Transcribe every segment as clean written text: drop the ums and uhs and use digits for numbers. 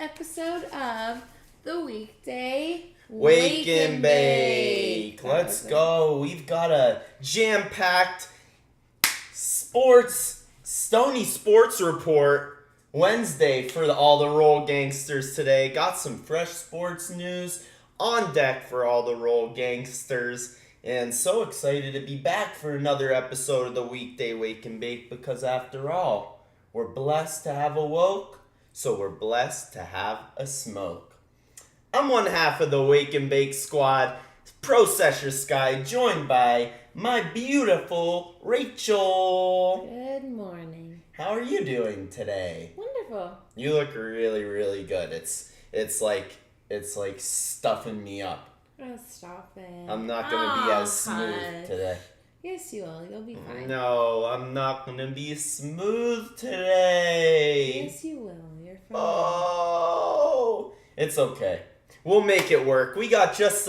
episode of the Weekday Wake and Bake. Let's go. We've got a jam-packed Stony Sports Report Wednesday for all the Roll Gangsters today. Got some fresh sports news on deck for all the Roll Gangsters. And so excited to be back for another episode of the Weekday Wake and Bake because after all, we're blessed to have a woke, so we're blessed to have a smoke. I'm one half of the Wake and Bake squad, Processor Sky, joined by my beautiful Rachel. Good morning. How are you doing today? Wonderful. You look really, really good. It's like stuffing me up. Oh, stop it. I'm not gonna be as smooth today. Yes, you will. You'll be fine. No, I'm not gonna be smooth today. Yes, you will. You're fine. Oh, it's okay. We'll make it work. We got just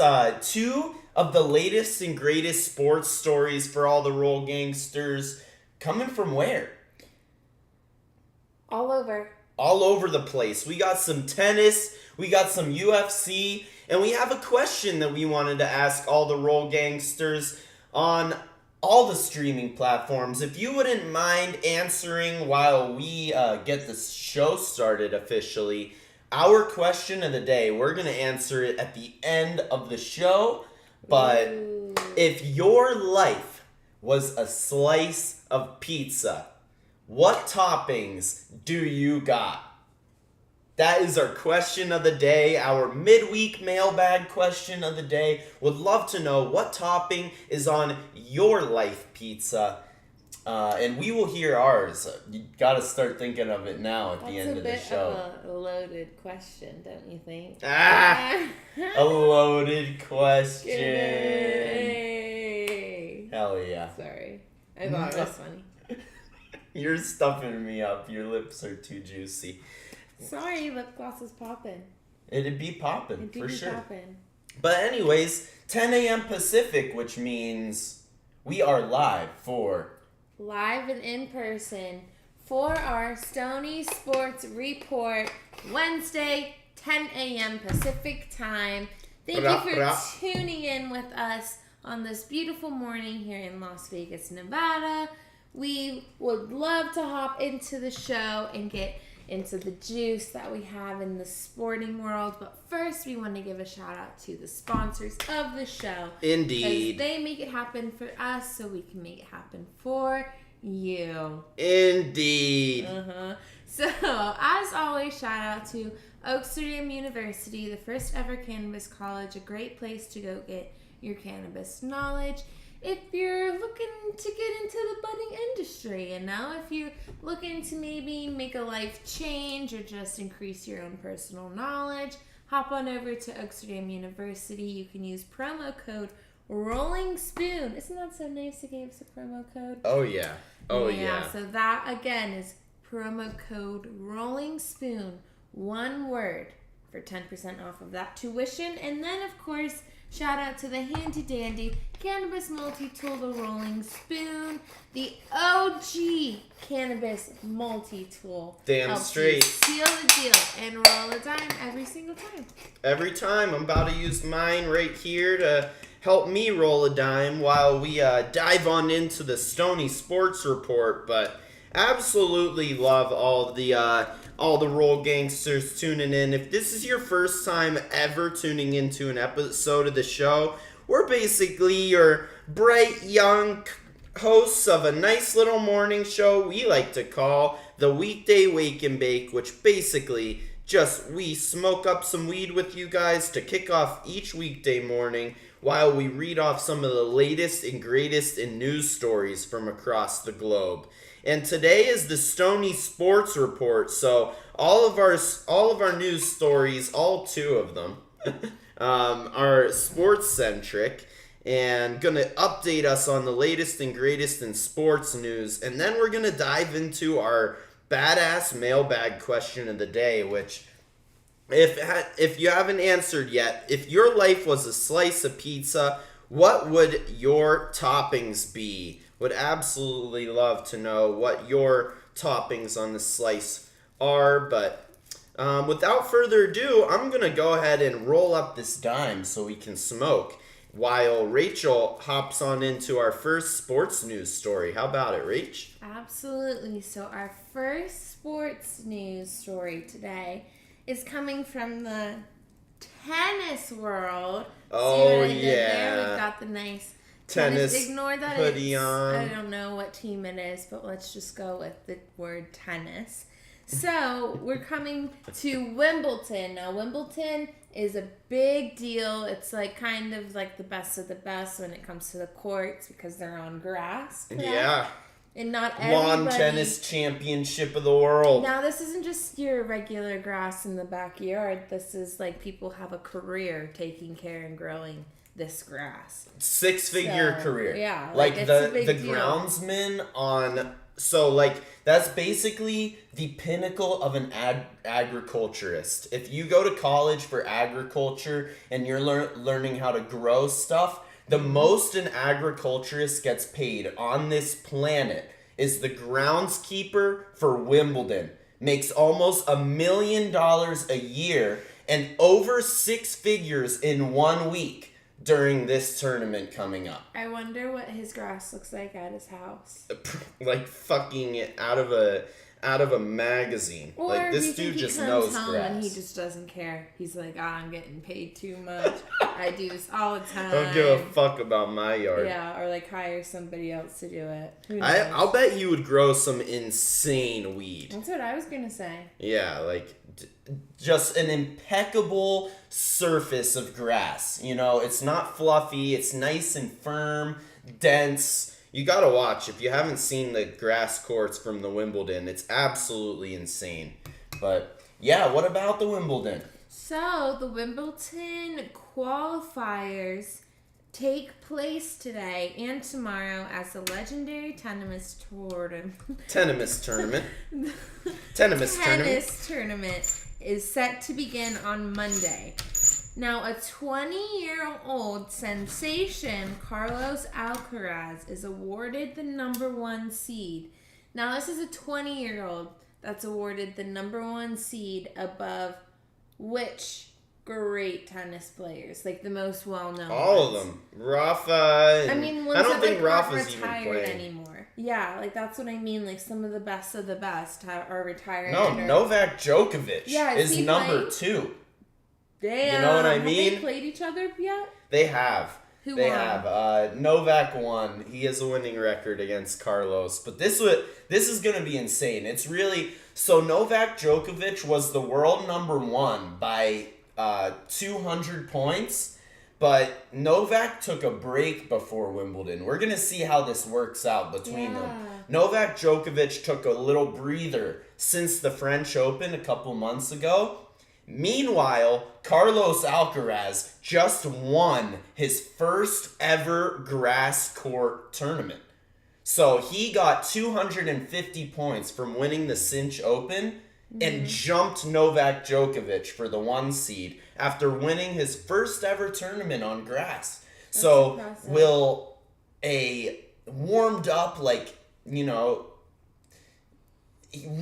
two of the latest and greatest sports stories for all the Roll Gangsters. Coming from where? All over. All over the place. We got some tennis, we got some UFC, and we have a question that we wanted to ask all the Roll Gangsters on all the streaming platforms. If you wouldn't mind answering while we get the show started officially, our question of the day, we're going to answer it at the end of the show, but if your life was a slice of pizza, what toppings do you got? That is our question of the day, our midweek mailbag question of the day. Would love to know what topping is on your life pizza. And we will hear ours. You got to start thinking of it now at the end of the show. That's a bit of a loaded question, don't you think? A loaded question. Yay. Hell yeah. Sorry. I thought it was funny. You're stuffing me up. Your lips are too juicy. Sorry, lip gloss is popping. It'd be popping, It'd for be sure. popping. But anyways, 10 a.m. Pacific, which means we are live and in person for our Stony Sports Report, Wednesday, 10 a.m. Pacific time. Thank you for tuning in with us on this beautiful morning here in Las Vegas, Nevada. We would love to hop into the show and get into the juice that we have in the sporting world. But first, we want to give a shout out to the sponsors of the show. Indeed. Because they make it happen for us so we can make it happen for you. Indeed. So, as always, shout out to WWnB University, the first ever cannabis college, a great place to go get your cannabis knowledge. If you're looking to get into the budding industry, if you're looking to maybe make a life change or just increase your own personal knowledge, hop on over to WWnB University. You can use promo code Rolling Spoon. Isn't that so nice they gave us a promo code? Oh, yeah. Yeah. So that, again, is promo code Rolling Spoon. One word for 10% off of that tuition. And then, of course, shout out to the handy dandy cannabis multi-tool, the Rolling Spoon, the OG cannabis multi-tool. Damn straight. Seal the deal and roll a dime every single time. Every time. I'm about to use mine right here to help me roll a dime while we dive on into the Stony Sports Report. But absolutely love all the Roll Gangsters tuning in. If this is your first time ever tuning into an episode of the show, we're basically your bright young hosts of a nice little morning show we like to call the Weekday Wake and Bake, which basically just we smoke up some weed with you guys to kick off each weekday morning while we read off some of the latest and greatest in news stories from across the globe. And today is the Stony Sports Report, so all of our news stories, all two of them, are sports-centric and going to update us on the latest and greatest in sports news. And then we're going to dive into our badass mailbag question of the day, which, if you haven't answered yet, if your life was a slice of pizza, what would your toppings be? Would absolutely love to know what your toppings on the slice are, but Without further ado, I'm going to go ahead and roll up this dime so we can smoke while Rachel hops on into our first sports news story. How about it, Rach? Absolutely. So our first sports news story today is coming from the tennis world. Oh, See what I did there? yeah. We've got the nice Tennis Ignore that hoodie on. I don't know what team it is, but let's just go with the word tennis. So we're coming to Wimbledon. Now Wimbledon is a big deal. It's like kind of like the best of the best when it comes to the courts because they're on grass. Correct? Yeah. And not everybody... Lawn tennis championship of the world. Now this isn't just your regular grass in the backyard. This is like people have a career taking care and growing this grass. Six-figure career. Yeah. Like it's the a big deal. groundsman on... So, like, that's basically the pinnacle of an agriculturist. If you go to college for agriculture and you're learning how to grow stuff, the most an agriculturist gets paid on this planet is the groundskeeper for Wimbledon. Makes almost $1 million a year and over 6 figures in 1 week during this tournament coming up. I wonder what his grass looks like at his house. Like fucking out of a magazine. Or like this dude just knows grass. And he just doesn't care. He's like, I'm getting paid too much. I do this all the time. Don't give a fuck about my yard. Yeah, or like hire somebody else to do it. Who knows? I'll bet you would grow some insane weed. That's what I was gonna say. Yeah, like just an impeccable surface of grass. You know, it's not fluffy. It's nice and firm, dense. You gotta watch. If you haven't seen the grass courts from the Wimbledon, it's absolutely insane. But yeah, what about the Wimbledon? So the Wimbledon qualifiers take place today and tomorrow as the legendary tennis tournament. Tennis tournament Is set to begin on Monday. Now, a 20-year-old sensation, Carlos Alcaraz, is awarded the number 1 seed. Now, this is a 20-year-old that's awarded the number 1 seed above which great tennis players? Like the most well-known All ones. of them. Rafa. I mean, ones I don't that think aren't Rafa's even retired playing anymore. Yeah, like that's what I mean. Like some of the best are retired. No, Novak Djokovic is he number playing? 2. Damn. You know what I Have mean? they played each other yet? They have. Who they won? have. Novak won. He has a winning record against Carlos. But this is going to be insane. It's really... So Novak Djokovic was the world number 1 by 200 points. But Novak took a break before Wimbledon. We're going to see how this works out between them. Novak Djokovic took a little breather since the French Open a couple months ago. Meanwhile, Carlos Alcaraz just won his first ever grass court tournament. So he got 250 points from winning the Cinch Open and jumped Novak Djokovic for the 1 seed after winning his first ever tournament on grass. That's so impressive. Will a warmed up, like, you know,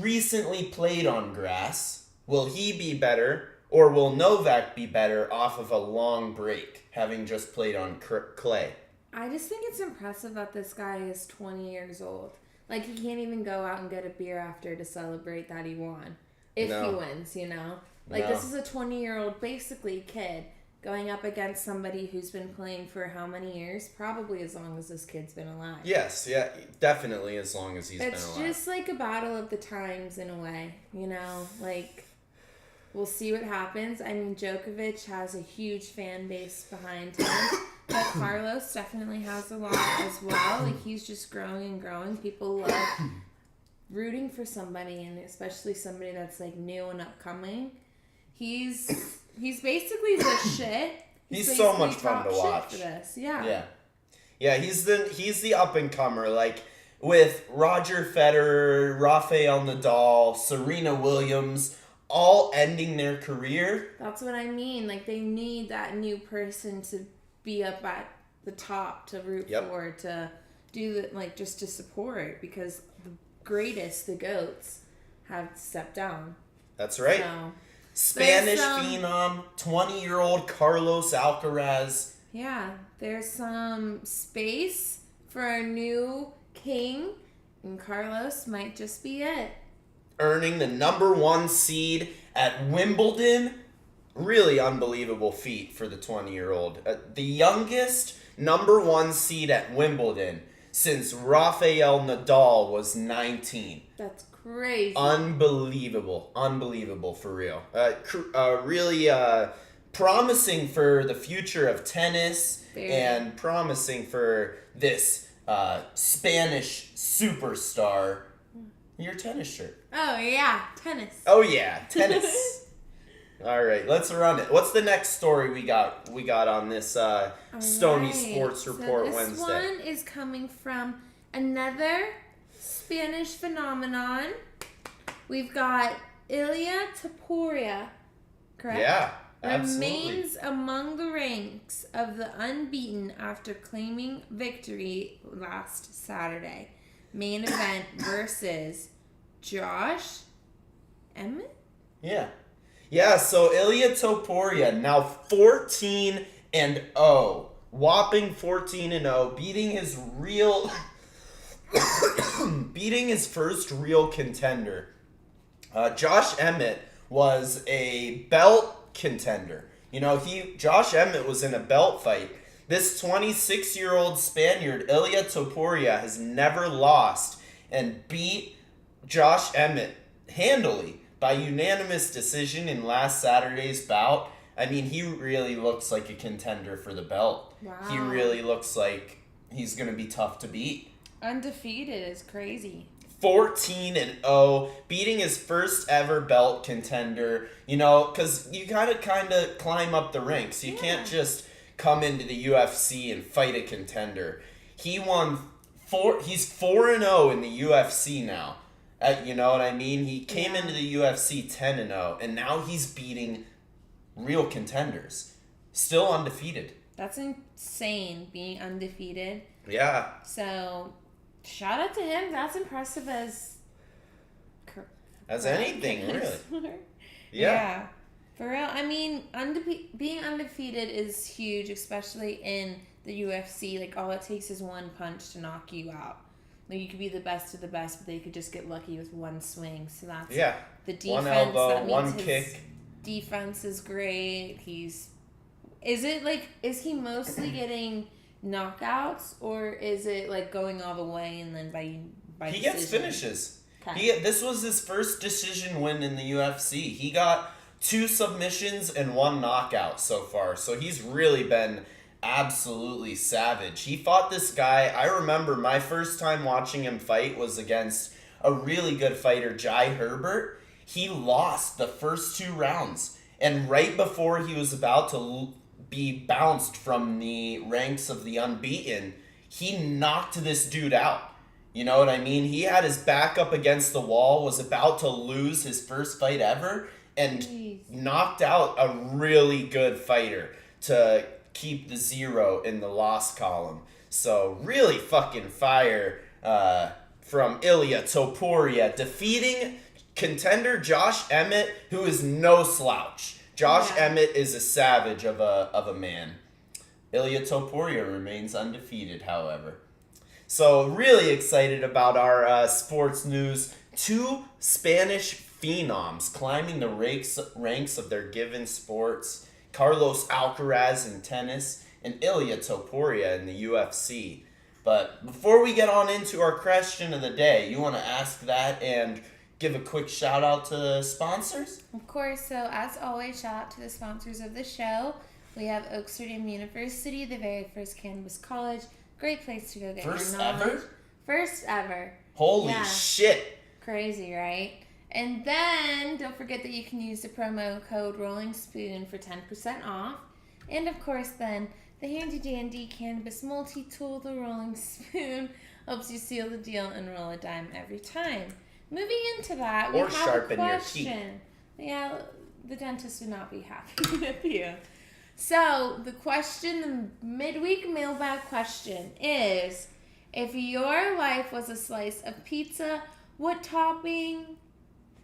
recently played on grass, will he be better, or will Novak be better off of a long break, having just played on clay? I just think it's impressive that this guy is 20 years old. Like, he can't even go out and get a beer after to celebrate that he won. If he wins, you know? Like, this is a 20-year-old, basically, kid going up against somebody who's been playing for how many years? Probably as long as this kid's been alive. Yes, yeah, definitely as long as he's been alive. It's just like a battle of the times in a way, you know? Like, we'll see what happens. I mean, Djokovic has a huge fan base behind him. But Carlos definitely has a lot as well. Like, he's just growing and growing. People love rooting for somebody, and especially somebody that's, like, new and upcoming. He's basically the shit. He's so much fun to watch. For this. Yeah. Yeah, he's the up-and-comer. Like, with Roger Federer, Rafael Nadal, Serena Williams, all ending their career. That's what I mean. Like, they need that new person to be up at the top to root for, to do the, like, just to support, because the greatest, the GOATs, have stepped down. That's right. So. Spanish phenom, 20-year-old Carlos Alcaraz. Yeah, there's some space for a new king, and Carlos might just be it. Earning the number 1 seed at Wimbledon. Really unbelievable feat for the 20-year-old. The youngest number 1 seed at Wimbledon since Rafael Nadal was 19. That's crazy. Unbelievable for real. Really promising for the future of tennis. And promising for this Spanish superstar. Your tennis shirt. Oh yeah, tennis. Oh yeah, tennis. All right, let's run it. What's the next story we got on this Stony Sports Report Wednesday? This one is coming from another Spanish phenomenon. We've got Ilia Topuria, correct? Yeah, absolutely. Remains among the ranks of the unbeaten after claiming victory last Saturday. Main event versus Josh Emmett? Yeah, so Ilia Topuria now 14-0. Whopping 14-0, beating his first real contender. Josh Emmett was a belt contender. Josh Emmett was in a belt fight. This 26-year-old Spaniard, Ilia Topuria, has never lost and beat Josh Emmett handily by unanimous decision in last Saturday's bout. I mean, he really looks like a contender for the belt. Wow. He really looks like he's going to be tough to beat. Undefeated is crazy. 14-0, beating his first ever belt contender. Because you gotta kind of climb up the ranks. You can't just come into the UFC and fight a contender. He's 4-0 in the UFC now. You know what I mean? He came into the UFC 10-0, and now he's beating real contenders. Still undefeated. That's insane, being undefeated. Yeah. So, shout out to him. That's impressive as anything, really. Yeah. For real. I mean, being undefeated is huge, especially in the UFC. Like, all it takes is one punch to knock you out. Like, you could be the best of the best, but they could just get lucky with one swing. So that's the defense. One elbow, that means one kick. Defense is great. Is he mostly getting knockouts, or is it like going all the way and then by he decision? gets finishes. Okay. This was his first decision win in the UFC. He got 2 submissions and 1 knockout so far. So he's really been absolutely savage. He fought this guy. I remember my first time watching him fight was against a really good fighter, Jai Herbert. He lost the first 2 rounds. And right before he was about to be bounced from the ranks of the unbeaten, he knocked this dude out. You know what I mean? He had his back up against the wall, was about to lose his first fight ever, and knocked out a really good fighter to keep the 0 in the loss column. So really fucking fire from Ilia Topuria, defeating contender Josh Emmett, who is no slouch. Josh Emmett is a savage of a man. Ilia Topuria remains undefeated, however. So really excited about our sports news. 2 Spanish phenoms climbing the ranks of their given sports. Carlos Alcaraz in tennis and Ilia Topuria in the UFC. But before we get on into our question of the day, you want to ask that and give a quick shout out to the sponsors? Of course. So as always, shout out to the sponsors of the show. We have WWnB University, the very first cannabis college. Great place to go get your knowledge. First ever. Holy shit. Crazy, right? And then don't forget that you can use the promo code Rolling Spoon for 10% off. And of course then, the handy dandy cannabis multi-tool, the Rolling Spoon, helps you seal the deal and roll a dime every time. Moving into that, we have a question. Yeah, the dentist would not be happy with you. So, the question, the midweek mailbag question is, if your life was a slice of pizza, what topping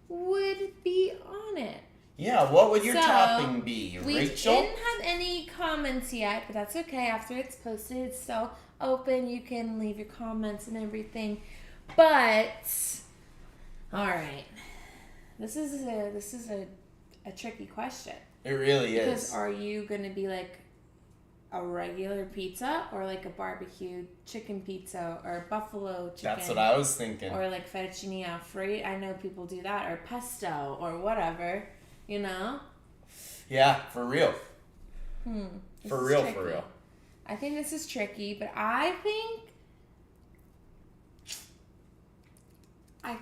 would be on it? Yeah, what would your So, topping be, We Rachel? didn't have any comments yet, but that's okay. After it's posted, it's still open. You can leave your comments and everything. But, all right. This is a tricky question. It really is. Because are you going to be like a regular pizza or like a barbecue chicken pizza or buffalo chicken? That's what I was thinking. Or like fettuccine alfredo. I know people do that. Or pesto or whatever, you know? Yeah, for real. This For is real, tricky. for real. I think this is tricky, but I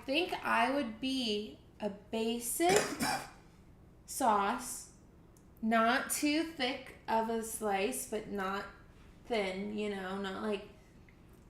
think I would be a basic sauce, not too thick of a slice, but not thin, you know, not like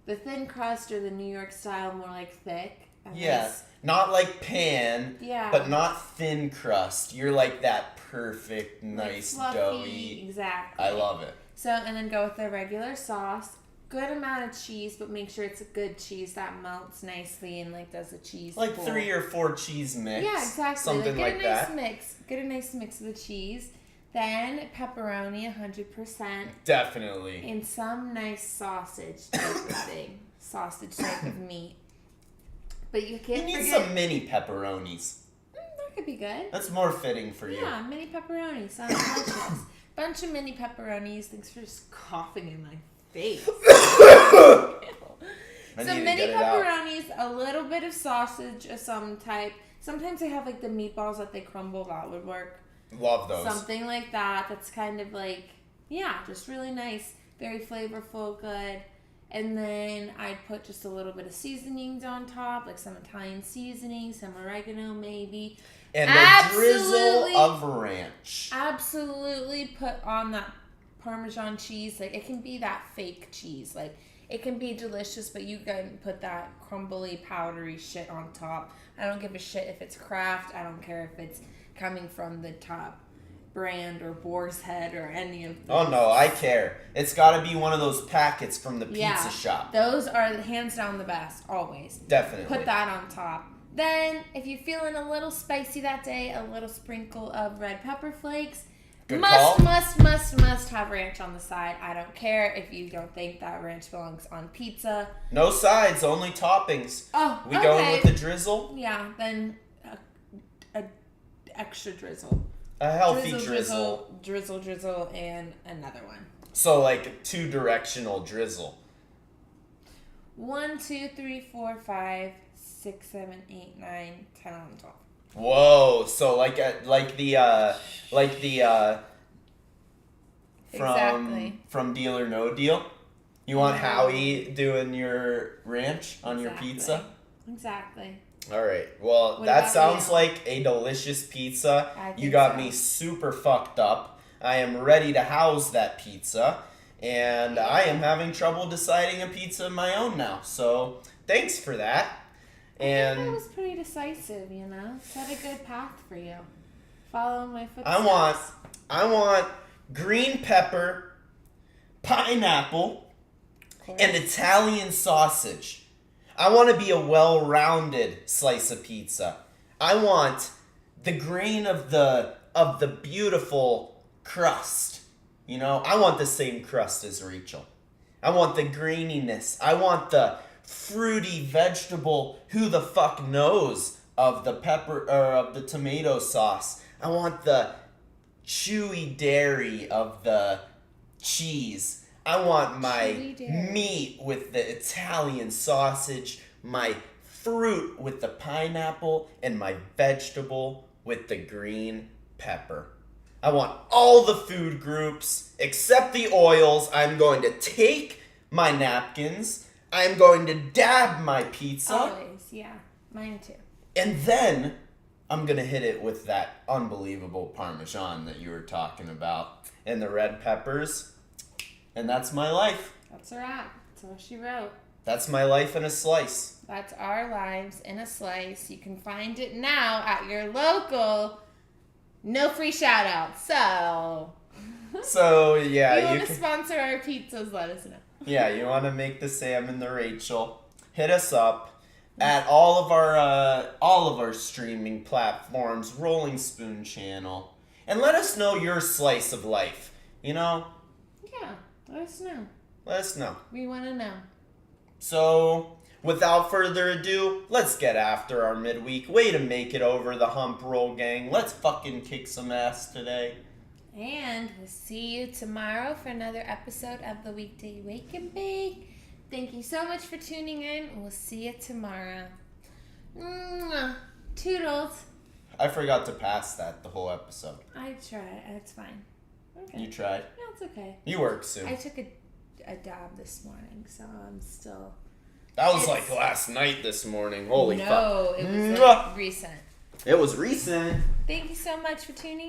the thin crust or the New York style, more like thick. Yes, not like pan, Yeah. but not thin crust. You're like that perfect, nice, fluffy, doughy. Exactly. I love it. So, and then go with the regular sauce. Good amount of cheese, but make sure it's a good cheese that melts nicely and like does the cheese. Like pull. 3 or 4 cheese mix. Yeah, exactly. Something like, like get a nice that. mix. Get a nice mix of the cheese. Then pepperoni, 100%. Definitely. And some nice sausage type of thing. Sausage type of meat. But you You can't need forget... some mini pepperonis. That could be good. That's more fitting for you. Yeah, mini pepperoni. Sounds delicious. Bunch of mini pepperonis. Thanks for just coughing in my face. I So need to mini get it out. pepperonis, a little bit of sausage of some type. Sometimes they have like the meatballs that they crumble. That would work. Love those. Something like that. That's kind of like, yeah, just really nice. Very flavorful, good. And then I'd put just a little bit of seasonings on top, like some Italian seasoning, some oregano maybe. And Absolutely. a drizzle of ranch. Absolutely put on that Parmesan cheese. Like, it can be that fake cheese. Like, it can be delicious, but you can put that crumbly, powdery shit on top. I don't give a shit if it's Kraft. I don't care if it's coming from the top brand or Boar's Head or any of those. Oh no, I care. It's gotta be one of those packets from the pizza shop. Those are hands down the best, always. Definitely. Put that on top. Then, if you're feeling a little spicy that day, a little sprinkle of red pepper flakes. Good must call. have ranch on the side. I don't care if you don't think that ranch belongs on pizza. No sides, only toppings. Oh, We okay. going with the drizzle? Yeah, then a extra drizzle. A healthy drizzle. Drizzle, and another one. So like a 2-directional drizzle. 1, 2, 3, 4, 5, 6, 7, 8, 9, 10, 11, 12. Whoa! So like from Deal or No Deal. You want Howie doing your ranch on your pizza? Exactly. All right. Well, What that about sounds you? like a delicious pizza. I think You got so. me super fucked up. I am ready to house that pizza, and I am having trouble deciding a pizza of my own now. So thanks for that. I think that And was pretty decisive, you know? Set a good path for you. Follow in my footsteps. I want green pepper, pineapple, Of course. and Italian sausage. I want to be a well-rounded slice of pizza. I want the grain of the beautiful crust. You know, I want the same crust as Rachel. I want the graininess. I want the fruity vegetable, who the fuck knows, of the pepper or of the tomato sauce. I want the chewy dairy of the cheese. I want my Chewy dairy. meat with the Italian sausage, my fruit with the pineapple, and my vegetable with the green pepper. I want all the food groups except the oils. I'm going to take my napkins. I'm going to dab my pizza. Always, yeah. Mine too. And then I'm going to hit it with that unbelievable Parmesan that you were talking about and the red peppers. And that's my life. That's a wrap. That's all she wrote. That's my life in a slice. That's our lives in a slice. You can find it now at your local. No free shout out. So, So, if yeah, you want you to can, sponsor our pizzas, let us know. yeah, you want to make the Sam and the Rachel, hit us up. at all of our streaming platforms, Rolling Spoon Channel, and let us know your slice of life. You know? Yeah, let us know. Let us know. We want to know. So, without further ado, let's get after our midweek. Way to make it over the hump, Roll Gang. Let's fucking kick some ass today. And we'll see you tomorrow for another episode of the Weekday Wake and Bake. Thank you so much for tuning in. We'll see you tomorrow. Mwah. Toodles. I forgot to pass that the whole episode. I tried. It's fine. Okay. You tried? No, it's okay. You work soon. I took a dab this morning, so I'm still... That was like last night this morning. Holy fuck. No, it was like recent. It was recent. Thank you so much for tuning in.